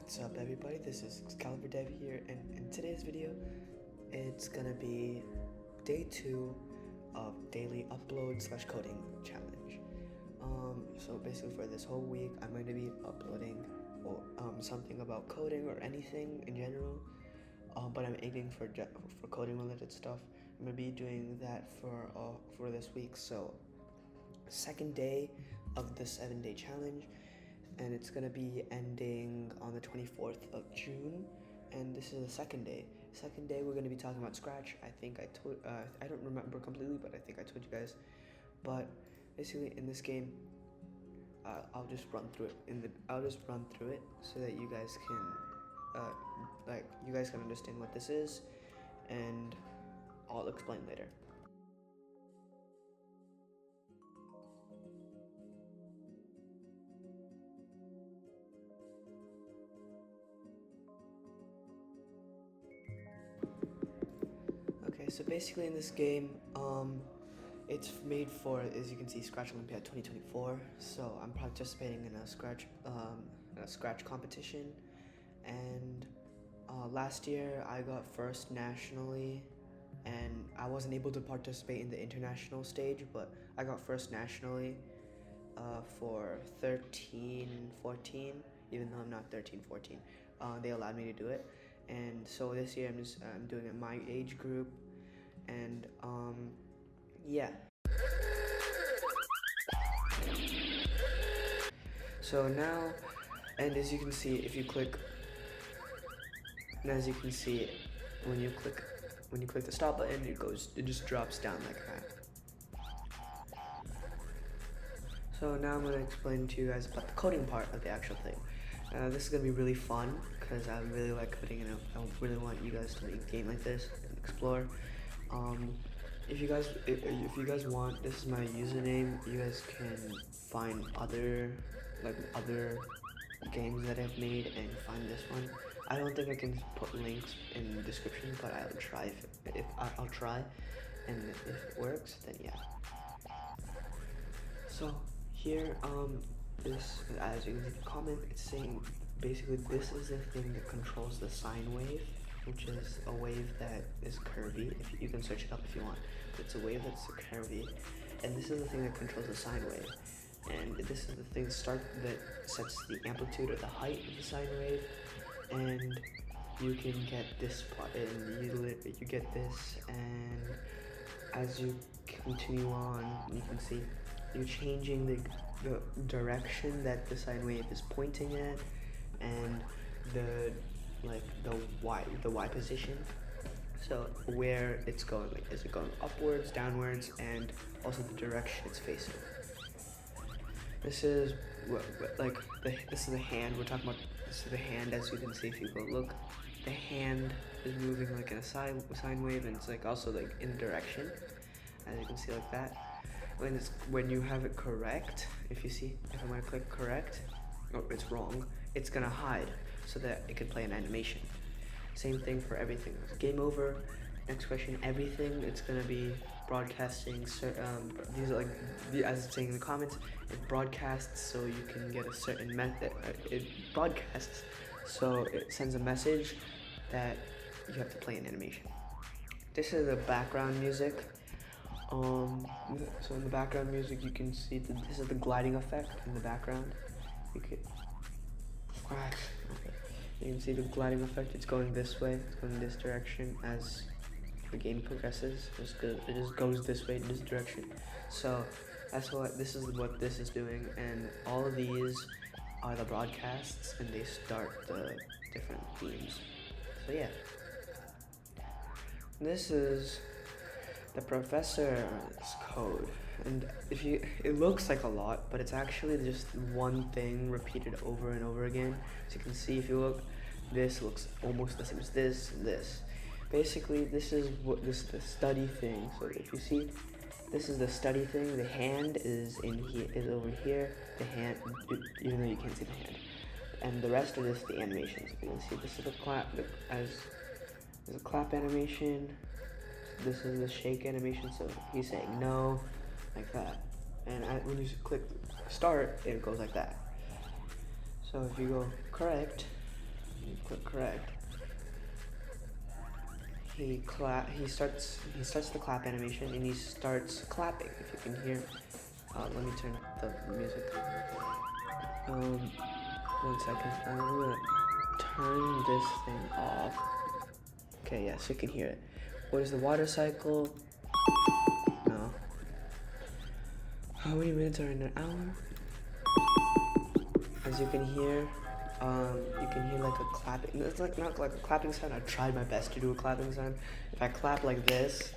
What's up everybody, this is Excalibur Dev here, and in today's video, it's gonna be day 2 of daily upload / coding challenge. So basically for this whole week, I'm going to be uploading something about coding or anything in general, but I'm aiming for coding related stuff. I'm gonna be doing that for this week. So second day of the 7-day challenge, and it's gonna be ending on the 24th of June, and this is the second day. Second day, we're gonna be talking about Scratch. I think I told, I don't remember completely, but I think I told you guys. But basically, in this game, I'll just run through it. So that you guys can, understand what this is, and I'll explain later. Okay, so basically in this game, it's made for, as you can see, Scratch Olympiad 2024. So I'm participating in a Scratch competition, and last year I got first nationally, and I wasn't able to participate in the international stage, but I got first nationally for 13, 14, even though I'm not 13, 14. They allowed me to do it, and so this year I'm doing it my age group, and yeah. So now, and as you can see, if you click, and as you can see, when you click the stop button, it just drops down like that. So now I'm going to explain to you guys about the coding part of the actual thing. This is going to be really fun because I really like coding, and I really want you guys to make a game like this and explore. If you guys want, this is my username. You guys can find other games that I've made and find this one. I don't think I can put links in the description, but I'll try. I'll try, and if it works, then yeah. So here, this, as you can see the comment, it's saying basically this is the thing that controls the sine wave, which is a wave that is curvy. If you can search it up if you want. It's a wave that's curvy, and this is the thing that controls the sine wave. And this is the thing that sets the amplitude or the height of the sine wave, and you can get this part, and you get this, and as you continue on, you can see you're changing the direction that the sine wave is pointing at, and the y position. So where it's going, like, is it going upwards, downwards, and also the direction it's facing. This is this is the hand we're talking about. This is the hand, as you can see if you go look. The hand is moving like in a sine wave, and it's like also like in direction, as you can see like that. When you have it correct, if you see, if I'm gonna click correct, oh, it's wrong, it's gonna hide so that it can play an animation. Same thing for everything. Game over. Next question. Everything. It's gonna be broadcasting. These are like, as it's saying in the comments, it broadcasts so you can get a certain method. It broadcasts so it sends a message that you have to play an animation. This is the background music. So in the background music, you can see this is the gliding effect in the background. You can see the gliding effect. It's going this way. It's going in this direction as the game progresses. It just goes this way in this direction. So that's what this is doing, and all of these are the broadcasts, and they start the different themes. So yeah, this is the professor's code, and it looks like a lot, but it's actually just one thing repeated over and over again. As you can see, if you look, this looks almost the same as this and this. Basically, this is the study thing. So if you see, this is the study thing. The hand is over here. The hand, even though you can't see the hand, and the rest of this, the animations. You can see this is the clap. There's a clap animation. This is the shake animation. So he's saying no, like that. And when you click start, it goes like that. So if you go correct, click correct, he starts the clap animation, and he starts clapping, if you can hear. Let me turn up the music. 1 second. I'm gonna turn this thing off. Okay, yeah, so you can hear it. What is the water cycle? No. How many minutes are in an hour? As you can hear like a clapping. It's like not like a clapping sound. I tried my best to do a clapping sound. If I clap like this,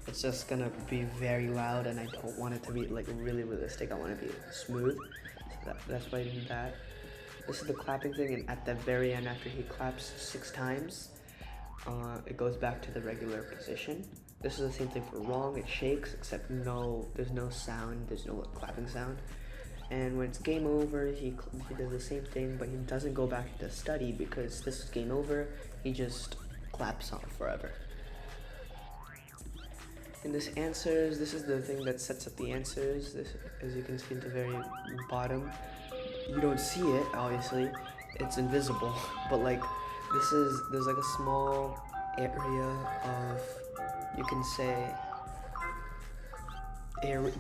it's just gonna be very loud, and I don't want it to be like really realistic. I want it to be smooth. So that's why I did that. This is the clapping thing, and at the very end, after he claps 6 times, it goes back to the regular position. This is the same thing for wrong. It shakes, except there's no sound. There's no clapping sound. And when it's game over, he does the same thing, but he doesn't go back to study because this is game over. He just claps on forever. And this answers, this is the thing that sets up the answers. This, as you can see at the very bottom, you don't see it, obviously. It's invisible, but like, there's like a small area of, you can say,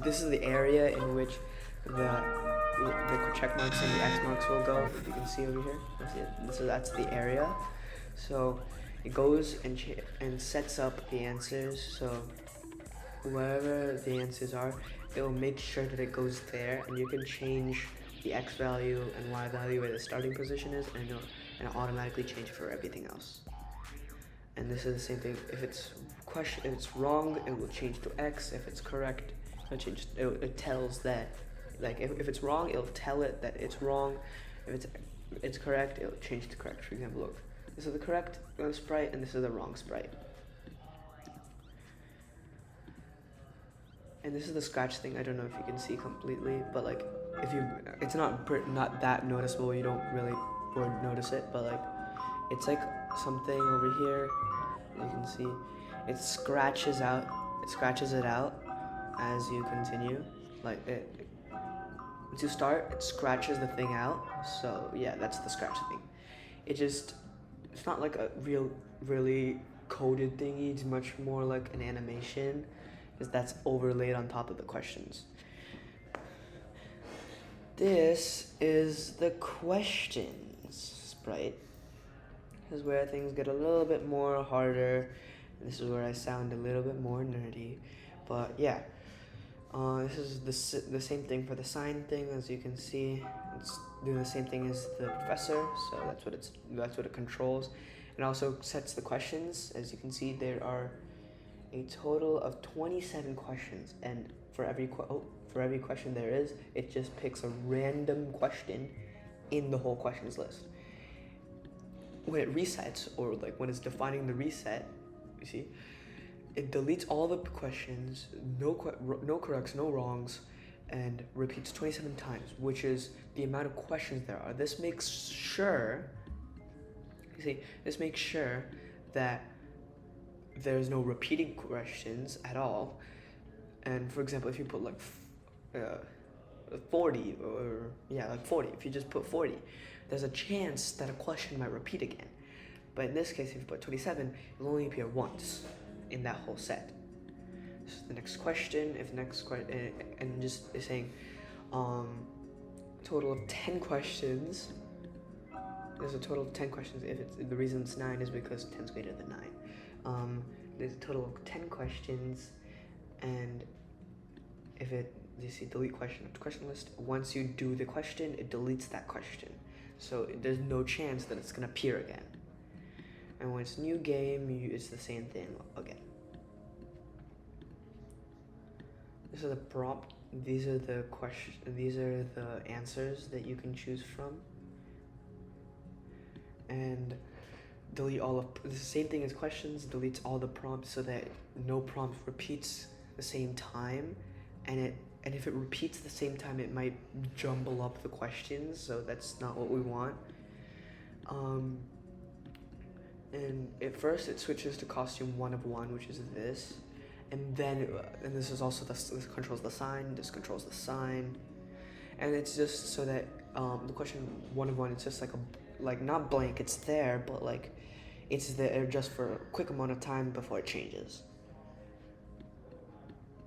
this is the area in which the check marks and the X marks will go. If you can see over here, that's it. So that's the area. So it goes and sets up the answers. So wherever the answers are, it will make sure that it goes there, and you can change the X value and Y value where the starting position is, and it'll automatically change for everything else. And this is the same thing. If it's wrong, it will change to X. If it's correct, it tells that, like, if it's wrong, it'll tell it that it's wrong. If it's correct, it'll change to correct. For example, look, this is the correct sprite, and this is the wrong sprite. And this is the scratch thing. I don't know if you can see completely, but like, it's not that noticeable. You don't really would notice it, but like, it's like something over here. You can see, it scratches it out as you continue. Like once you start, it scratches the thing out. So yeah, that's the scratch thing. It's not like a really coded thingy. It's much more like an animation, because that's overlaid on top of the questions. This is the questions sprite. This is where things get a little bit more harder. And this is where I sound a little bit more nerdy. But yeah, this is the same thing for the sign thing. As you can see, it's doing the same thing as the professor. So that's what it controls. It also sets the questions. As you can see, there are a total of 27 questions, and for every question there is, it just picks a random question in the whole questions list. When it resets, or like when it's defining the reset, you see, it deletes all the questions, no corrects, no wrongs, and repeats 27 times, which is the amount of questions there are. This makes sure, that there's no repeating questions at all. And for example, if you put like 40, or yeah, like 40, if you just put 40, there's a chance that a question might repeat again. But in this case, if you put 27, it'll only appear once in that whole set. So the next question, and just is saying, total of 10 questions. There's a total of 10 questions. The reason it's 9 is because 10 is greater than 9. There's a total of 10 questions, and if you see delete question list, once you do the question, it deletes that question. So there's no chance that it's gonna appear again. And when it's new game, it's the same thing again. This is the prompt. These are the answers that you can choose from. And delete all of the same thing as questions, deletes all the prompts so that no prompt repeats the same time, and if it repeats the same time, it might jumble up the questions, so that's not what we want. And at first it switches to costume 1 of 1, which is this, and then this is also this controls the sign, this controls the sign, and it's just so that the question 1 of 1, it's just like like not blank, it's there, but like it's there just for a quick amount of time before it changes.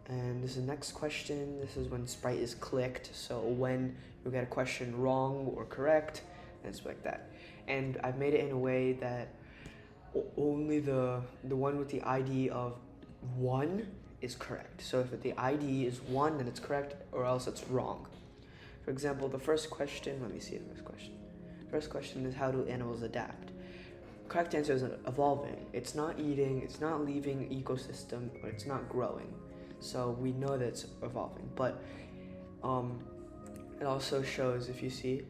And this is the next question. This is when sprite is clicked. So when you get a question wrong or correct, and it's like that. And I've made it in a way that only the one with the ID of 1 is correct. So if the ID is 1, then it's correct, or else it's wrong. For example, the first question, let me see the first question. First question is, how do animals adapt? Correct answer is evolving. It's not eating, it's not leaving ecosystem, or it's not growing. So we know that it's evolving, but it also shows, if you see,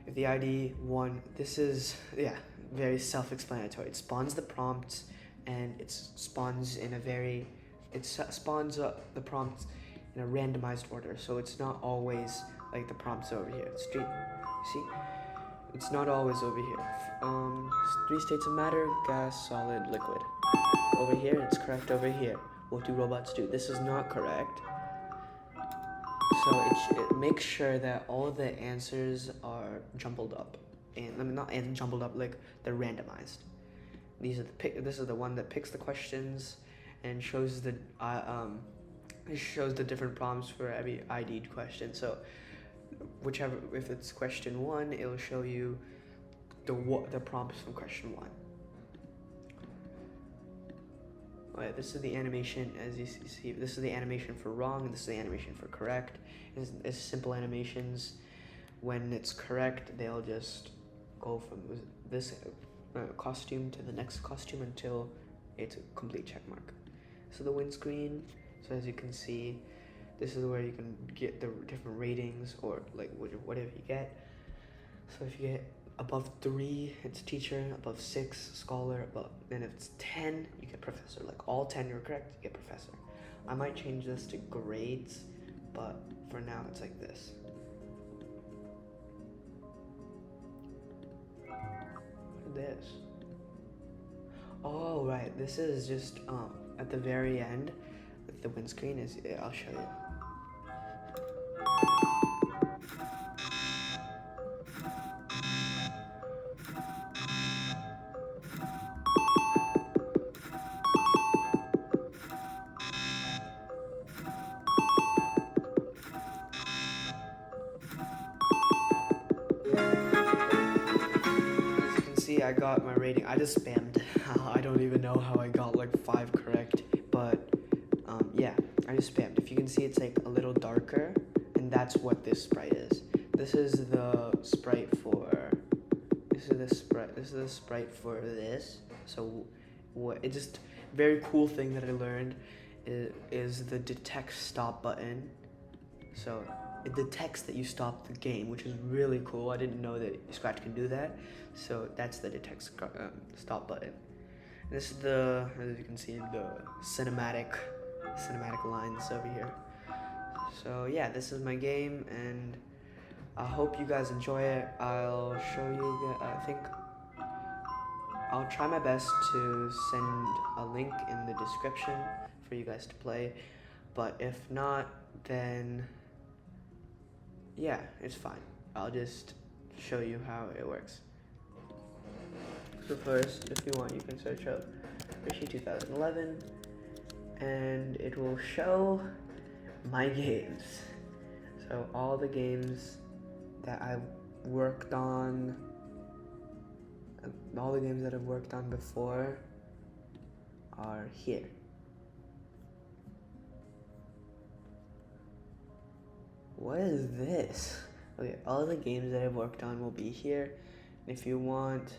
if the ID 1, this is, yeah, very self-explanatory. It spawns the prompts, and it spawns in a very, it spawns the prompts in a randomized order, so it's not always like the prompts over here. See? It's not always over here. 3 states of matter: gas, solid, liquid. Over here, it's correct over here. What do robots do? This is not correct. So it makes sure that all the answers are jumbled up. And I mean, not jumbled up, like they're randomized. This is the one that picks the questions and shows the it shows the different prompts for every ID'd question. So whichever, if it's question 1, it'll show you the prompts from question 1. Alright, this is the animation. As you see, this is the animation for wrong, and this is the animation for correct. It's simple animations. When it's correct, they'll just go from this costume to the next costume until it's a complete check mark. So the windscreen, so as you can see, this is where you can get the different ratings, or like whatever you get. So if you get above 3, it's teacher; above 6, scholar; and if it's 10, you get professor. Like all 10 are correct, you get professor. I might change this to grades, but for now it's like this. What is this? Oh right, this is just at the very end with the windscreen. I'll show you. I got my rating. I just spammed. I don't even know how I got like 5 correct, but yeah, I just spammed. If you can see, it's like a little darker, and that's what this sprite is. This is the sprite for this. So what? It's just very cool thing that I learned is the detect stop button. So it detects that you stop the game, which is really cool. I didn't know that Scratch can do that. So that's the detect stop button. And this is the, as you can see, the cinematic lines over here. So yeah, this is my game, and I hope you guys enjoy it. I'll show you. I think I'll try my best to send a link in the description for you guys to play. But if not, then yeah, it's fine. I'll just show you how it works. So first, if you want, you can search up Rishi 2011, and it will show my games. So all the games that I've worked on, all the games that I've worked on before are here. What is this? Okay, all the games that I've worked on will be here. And if you want,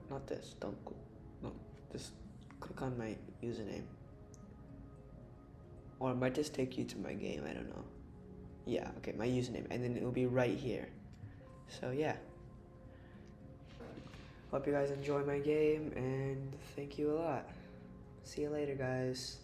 not this, no, just click on my username. Or it might just take you to my game, I don't know. Yeah, okay, my username, and then it'll be right here. So yeah. Hope you guys enjoy my game, and thank you a lot. See you later, guys.